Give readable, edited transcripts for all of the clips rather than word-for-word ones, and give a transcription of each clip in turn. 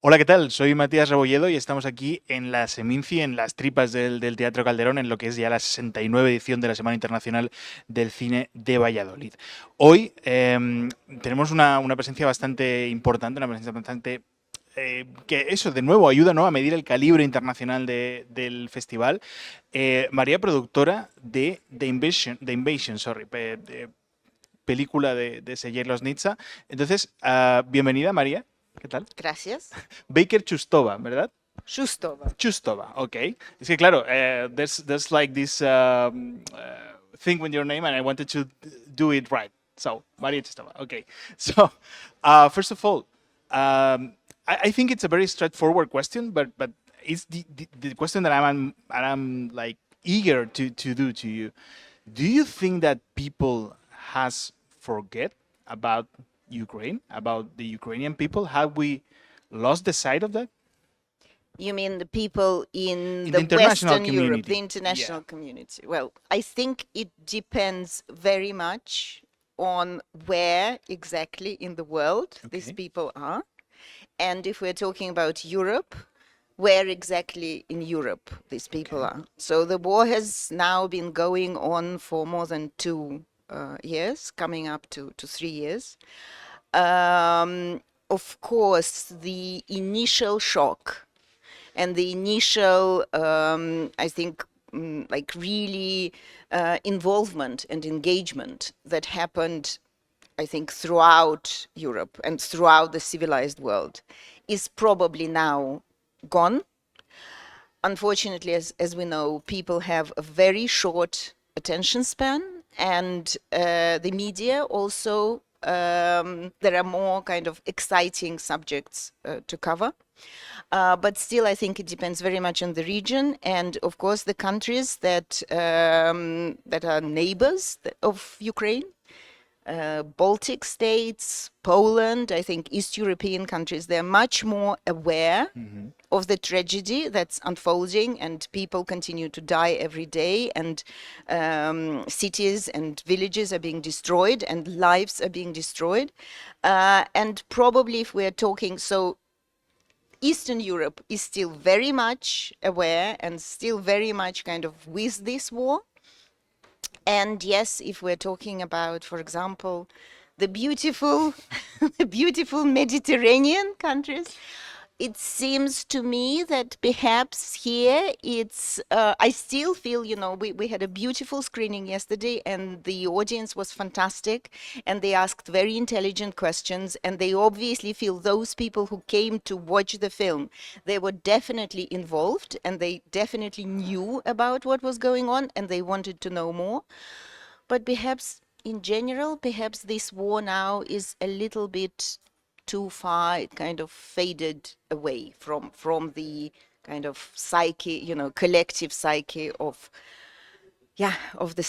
Hola, ¿qué tal? Soy Matías Rebolledo y estamos aquí en la Seminci, en las tripas del Teatro Calderón, en lo que es ya la 69 edición de la Semana Internacional del Cine de Valladolid. Hoy tenemos una presencia bastante importante, una presencia bastante que eso, de nuevo, ayuda, ¿no?, a medir el calibre internacional del festival. María, productora de The Invasion, sorry, película de Sergey Loznitsa. Entonces, bienvenida, María. ¿Qué tal? Gracias. Baker Choustova, ¿verdad? Choustova. Choustova, ok. Es que claro, there's like this thing with your name, and I wanted to do it right. So, Maria Choustova, okay. So, first of all, I think it's a very straightforward question, but it's the question that I'm like eager to do to you. Do you think that people has forget about Ukraine, about the Ukrainian people? Have we lost the sight of that? You mean the people in In the the international Western Europe, the community. international Yeah. community? Well, I think it depends very much on where exactly in the world these Okay. people are. And if we're talking about Europe, where exactly in Europe these people Okay. are. So the war has now been going on for more than 2 years, coming up to 3 years. Of course, the initial shock and the initial, I think, like really involvement and engagement that happened, I think, throughout Europe and throughout the civilized world is probably now gone. Unfortunately, as we know, people have a very short attention span, and the media also, there are more kind of exciting subjects to cover. But still, I think it depends very much on the region, and of course, the countries that are neighbors of Ukraine, Baltic states, Poland, I think East European countries, they're much more aware of the tragedy that's unfolding, and people continue to die every day, and cities and villages are being destroyed, and lives are being destroyed. And probably if we're talking, so Eastern Europe is still very much aware and still very much kind of with this war. And yes, if we're talking about, for example, the beautiful, the beautiful Mediterranean countries, it seems to me that perhaps here it's, I still feel, we had a beautiful screening yesterday and the audience was fantastic and they asked very intelligent questions, and they obviously feel those people who came to watch the film, they were definitely involved and they definitely knew about what was going on and they wanted to know more. But perhaps in general, perhaps this war now is a little bit too far. It kind of faded away from the kind of psyche, collective psyche of the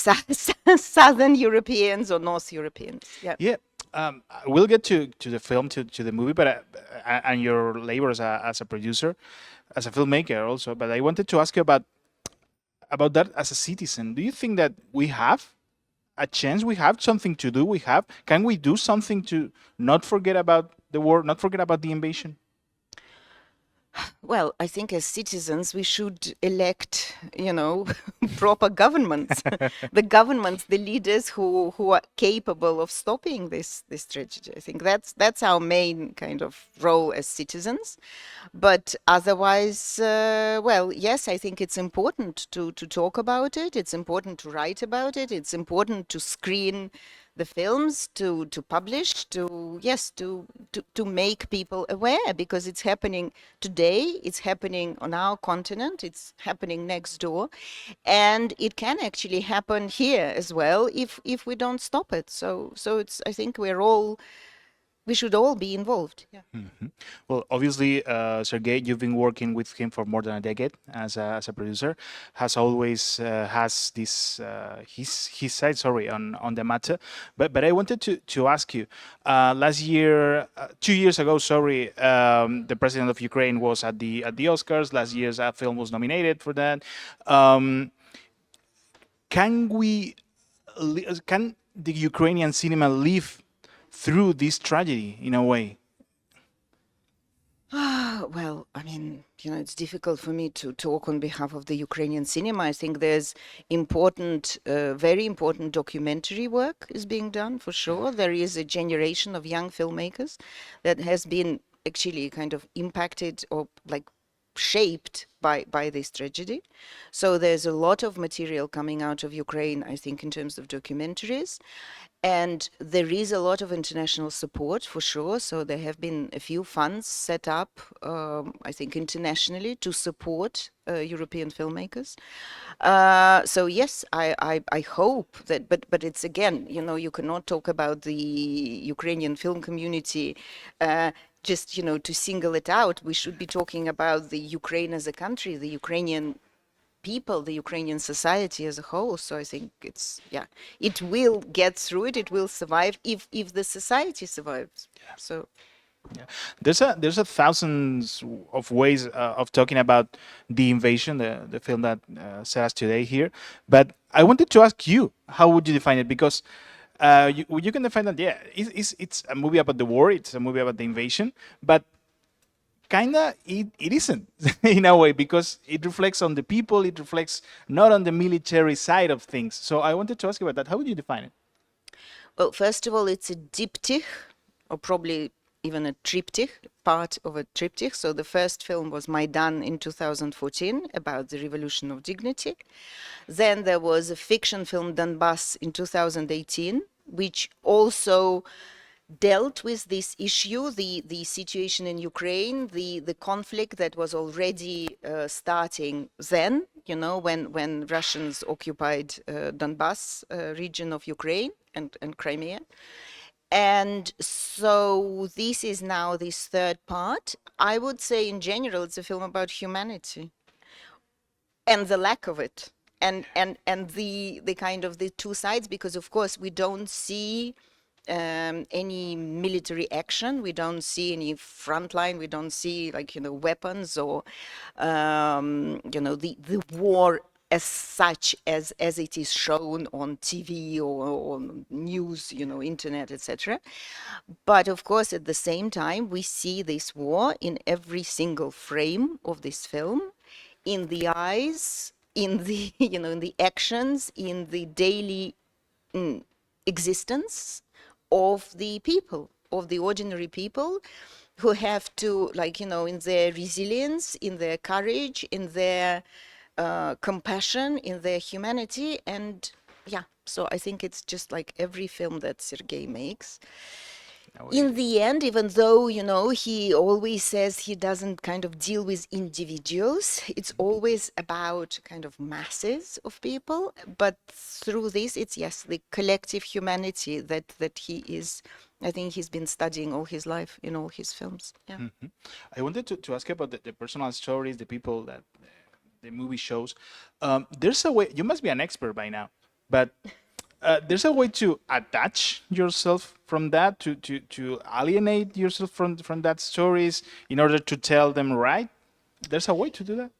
Southern Europeans or North Europeans. Yeah. Yeah. We'll get to the film, to the movie, but and your labor as a producer, as a filmmaker also. But I wanted to ask you about that as a citizen. Do you think that we have a chance? We have something to do. Can we do something to not forget about the war, not forget about the invasion? Well, I think as citizens, we should elect, proper governments, the leaders who are capable of stopping this tragedy. I think that's our main kind of role as citizens. But otherwise, well, yes, I think it's important to talk about it. It's important to write about it. It's important to screen the films, to publish, to make people aware, because it's happening today, it's happening on our continent, it's happening next door, and it can actually happen here as well if we don't stop it. So it's, I think we should all be involved. Yeah. Well, obviously, Sergey, you've been working with him for more than a decade as a producer. Has always has this his side, sorry, on the matter. But I wanted to ask you. Last year, 2 years ago, sorry, the president of Ukraine was at the Oscars. Last year's film was nominated for that. Can we? Can the Ukrainian cinema live through this tragedy in a way? Well, I mean, it's difficult for me to talk on behalf of the Ukrainian cinema. I think there's very important documentary work is being done for sure. There is a generation of young filmmakers that has been actually kind of impacted or like shaped by this tragedy. So there's a lot of material coming out of Ukraine, I think, in terms of documentaries. And there is a lot of international support for sure. So there have been a few funds set up, I think, internationally to support European filmmakers. So yes, I hope that, but it's again, you cannot talk about the Ukrainian film community just, to single it out. We should be talking about the Ukraine as a country, the Ukrainian people, the Ukrainian society as a whole. So I think it will get through it. It will survive if the society survives. Yeah. So yeah, there's a thousands of ways of talking about the invasion, the film that set us today here. But I wanted to ask you, how would you define it? Because you can define that, it's a movie about the war, it's a movie about the invasion, but kinda it isn't in a way, because it reflects on the people, it reflects not on the military side of things. So I wanted to ask you about that. How would you define it? well, first of all, it's a diptych, or probably even a triptych, part of a triptych. So the first film was Maidan in 2014 about the Revolution of Dignity. Then there was a fiction film Donbass in 2018, which also dealt with this issue, the situation in Ukraine, the conflict that was already starting then, when Russians occupied Donbass region of Ukraine and Crimea. And so this is now this third part. I would say in general, it's a film about humanity and the lack of it. And the kind of the two sides, because of course we don't see any military action, we don't see any front line, we don't see weapons or the war as such as it is shown on TV or on news, internet, etc. But of course, at the same time, we see this war in every single frame of this film, in the eyes, in the in the actions, in the daily existence of the people, of the ordinary people, who have to, in their resilience, in their courage, in their compassion, in their humanity. And so I think it's just like every film that Sergey makes. In the end, even though, he always says he doesn't kind of deal with individuals, it's always about kind of masses of people. But through this, it's, yes, the collective humanity that he is, I think he's been studying all his life in all his films. Yeah. Mm-hmm. I wanted to ask you about the personal stories, the people that the movie shows. There's a way, you must be an expert by now, but there's a way to attach yourself from that, to alienate yourself from that stories in order to tell them right. There's a way to do that.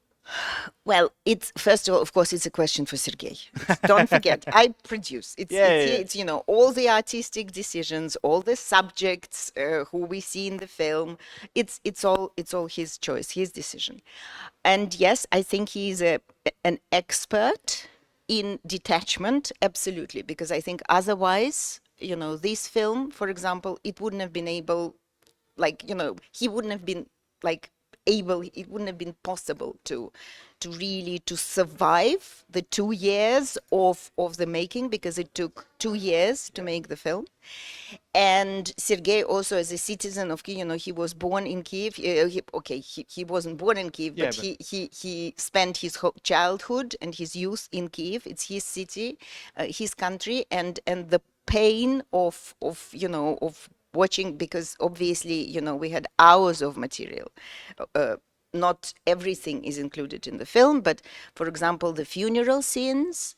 Well, it's first of all, of course, it's a question for Sergey. Don't forget, I produce. It's all the artistic decisions, all the subjects who we see in the film. It's all his choice, his decision. And yes, I think he's an expert in detachment, absolutely, because I think otherwise, this film, for example, it wouldn't have been able, he wouldn't have been able, it wouldn't have been possible to really to survive the 2 years of the making, because it took 2 years to make the film. And Sergey also, as a citizen of Kyiv, he was born in Kyiv. He wasn't born in Kyiv, but he spent his childhood and his youth in Kyiv. It's his city, his country, and the pain of watching, because obviously, we had hours of material. Not everything is included in the film, but for example, the funeral scenes,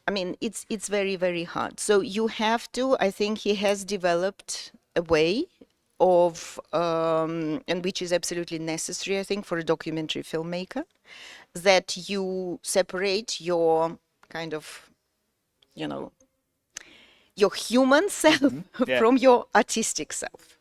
I mean, it's very, very hard. So you have to, I think he has developed a way of, and which is absolutely necessary, I think, for a documentary filmmaker, that you separate your kind of, your human self from your artistic self.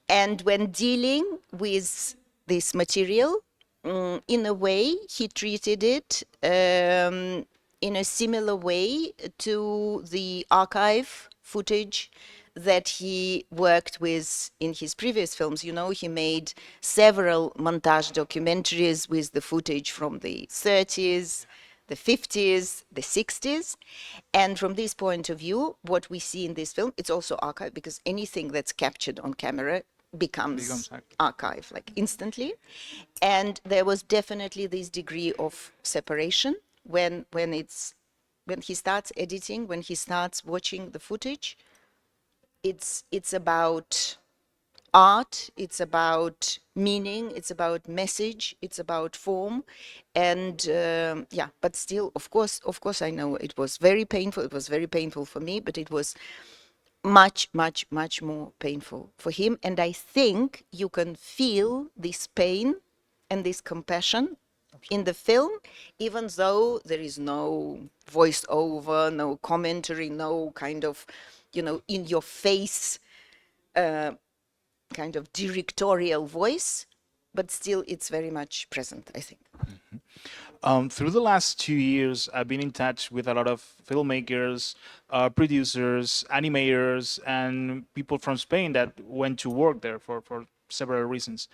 And when dealing with this material, in a way, he treated it in a similar way to the archive footage that he worked with in his previous films. You know, he made several montage documentaries with the footage from the 30s, the 50s, the 60s. And from this point of view, what we see in this film, it's also archive, because anything that's captured on camera becomes archive, like instantly. And there was definitely this degree of separation when he starts editing, when he starts watching the footage. It's about art, it's about meaning, it's about message, it's about form. And yeah, but still, of course I know it was very painful. It was very painful for me, but it was much, much, much more painful for him. And I think you can feel this pain and this compassion in the film, even though there is no voiceover, no commentary, no kind of, in your face kind of directorial voice, but still it's very much present, I think. Through the last 2 years, I've been in touch with a lot of filmmakers, producers, animators, and people from Spain that went to work there for several reasons.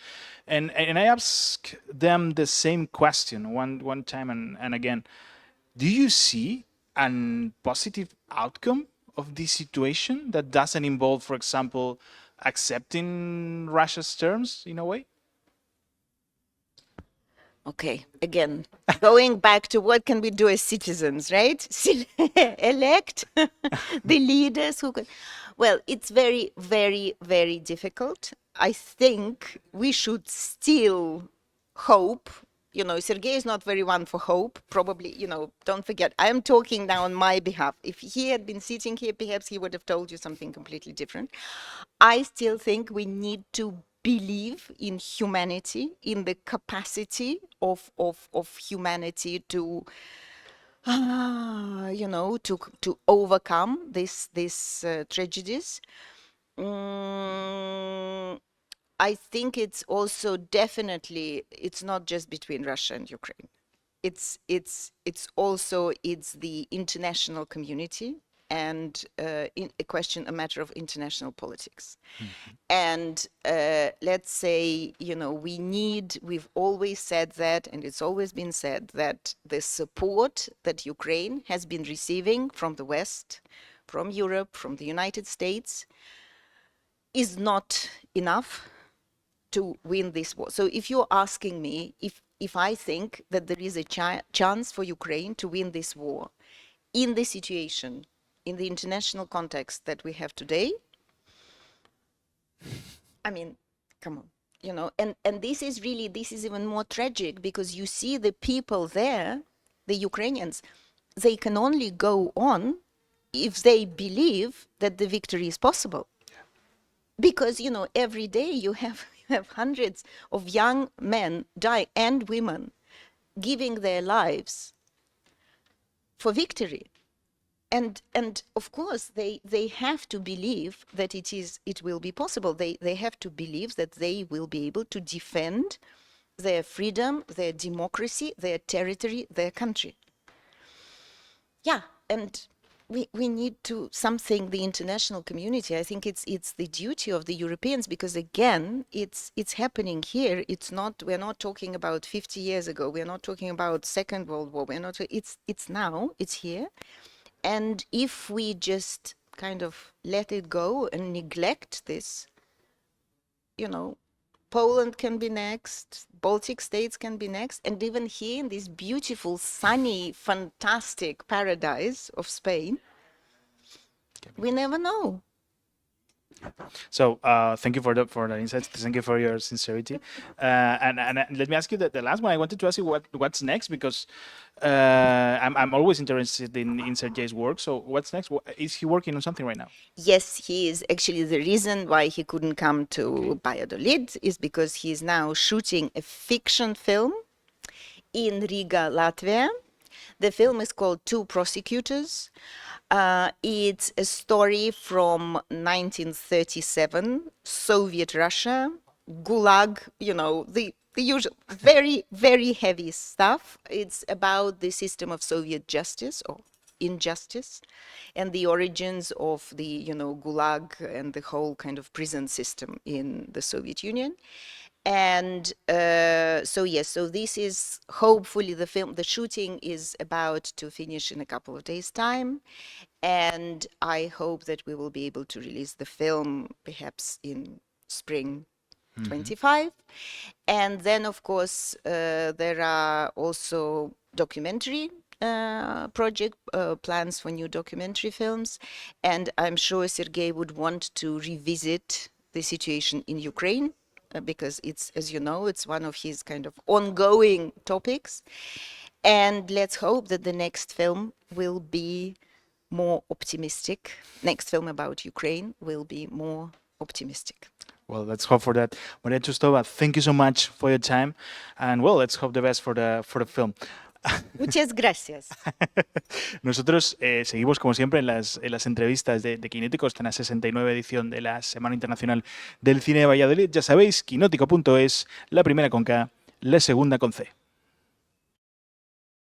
And I asked them the same question one time and again. Do you see a positive outcome of this situation that doesn't involve, for example, accepting Russia's terms in a way? Okay, again, going back to what can we do as citizens, right? Elect the leaders who can. Well, it's very, very, very difficult. I think we should still hope. Sergey is not very one for hope. Probably, don't forget, I am talking now on my behalf. If he had been sitting here, perhaps he would have told you something completely different. I still think we need to believe in humanity, in the capacity of humanity to, to overcome these tragedies. I think it's also definitely, it's not just between Russia and Ukraine. It's the international community, and a matter of international politics. And let's say, we've always said that, and it's always been said that the support that Ukraine has been receiving from the West, from Europe, from the United States, is not enough to win this war. So if you're asking me if I think that there is a chance for Ukraine to win this war in the situation, in the international context that we have today, I mean, come on, and this is even more tragic, because you see the people there, the Ukrainians, they can only go on if they believe that the victory is possible. Because, every day you have hundreds of young men dying, and women giving their lives for victory. And of course they have to believe that it will be possible. They have to believe that they will be able to defend their freedom, their democracy, their territory, their country. Yeah, and we need to something, the international community. I think it's the duty of the Europeans, because again, it's happening here. We're not talking about 50 years ago. We're not talking about Second World War. It's now, it's here. And if we just kind of let it go and neglect this, Poland can be next, Baltic states can be next, and even here in this beautiful, sunny, fantastic paradise of Spain, we never know. So thank you for the insights. Thank you for your sincerity. And let me ask you the last one. I wanted to ask you what's next, because I'm always interested in Sergey's work. So what's next? Is he working on something right now? Yes, he is. Actually, the reason why he couldn't come to Valladolid is because he is now shooting a fiction film in Riga, Latvia. The film is called Two Prosecutors. It's a story from 1937, Soviet Russia, Gulag, you know, the usual, very, very heavy stuff. It's about the system of Soviet justice or injustice and the origins of the, you know, Gulag and the whole kind of prison system in the Soviet Union. And so yes, so this is hopefully the shooting is about to finish in a couple of days' time, and I hope that we will be able to release the film perhaps in spring 25. And then of course there are also documentary project plans for new documentary films, and I'm sure Sergey would want to revisit the situation in Ukraine because it's, as you know, it's one of his kind of ongoing topics. And let's hope that the next film will be more optimistic. Next film about Ukraine will be more optimistic. Well, let's hope for that. Maria Choustova, thank you so much for your time, and well, let's hope the best for the film. Muchas gracias. Nosotros seguimos, como siempre, en las entrevistas de Kinótico. Está en la 69 edición de la Semana Internacional del Cine de Valladolid. Ya sabéis, kinótico.es, la primera con K, la segunda con C.